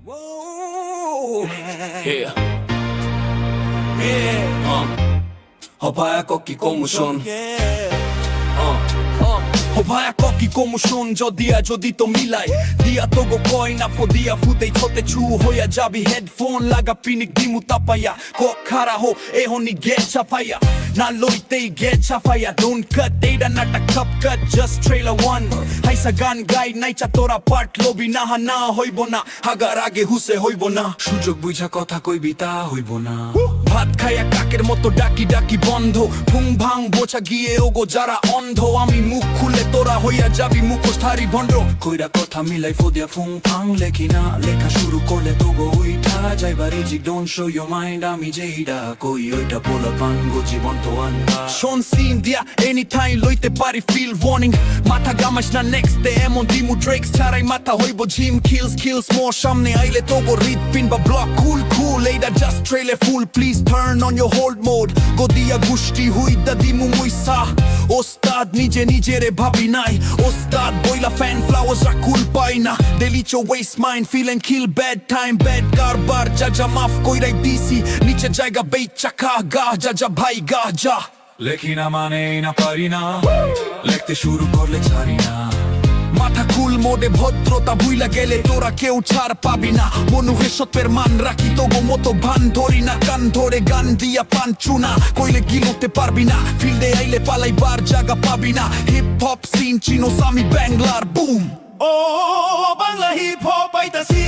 Yeah. Hopaya koki komushon. Hopaya koki komushon যদি তো মিলাই দিয়া তো গো কই না ফদিয়া ফুতেই ছোতে ছু হইয়া যাবি হেডফোন লাগা পিনিক দিমু তাপায়া কো খারা হো এ হনি গে চাপায়া না লইতেই গে চাপায়া don't cut data not a cup cut just trailer one হাইসা গান গাই নাইচা তোরা পার্ট লবি না না হইব না হাগার আগে হুসে হইব না সুযোগ বুঝা কথা কইবি তা হইব না ভাত খায়া কাকের মতো ডাকি ডাকি বন্ধ ভুং ভাং বোঝা গিয়ে ওগো যারা অন্ধ আমি মুখ খুলে তোরা হইয়া যাবি মুখোশধারী ভণ্ড কইরা কথা মিলাই ফদিয়া ফুং ফাং লেখি না লেখা শুরু করলে তো গো উইঠা যাইবার easy don't show your mind আমি যেইডা কই ওইটা পোলা পান গো জীবন তো আন্না শোন সিন দিয়া এনি টাইম লইতে পারি ফিল ওয়ার্নিং মাথা গামাস না নেক্সট ডে এমন দিমু ড্রেক্স ছাড়াই মাথা হইব জিম কিলস মোর সামনে আইলে তো গো রিড পিন বা ব্লক কুল এইটা জাস্ট ট্রেলে ফুল please turn on your hold mode গো দিয়া গুষ্টি হুইদা দিমু মুইসা ওস্তাদ নিজেরে ভাবি নাই ওস্তাদ বইলা ফ্যান ফ্লাওয়ার্স রা কুল পাই না ডেলিচো ওয়েস্ট মাইন্ড ফিলিং কিল ব্যাড টাইম ব্যাড কারবার যা মাফ কইরাই দিছি নিচে জায়গা বেচা খা গা যা ভাই গা যা লেখি না মানে না পারি না লিখতে শুরু করলে ছাড়ি না মাথা কুল মোডে ভদ্রতা বুইলা গেলে তোরা কেউ ছাড় পাবি না মনুহে সত্যের মান রাখি তো গো মতো ভান ধরি না কান ধরে গান দিয়া পাঞ্চুনা কইলে গিলতে পারবি না ফিল্ডে আইলে পালাইবার জায়গা পাবি না হিপ হপ সিন চিনোস আমি বাংলার boom oh Bangla hip hop আইতাছি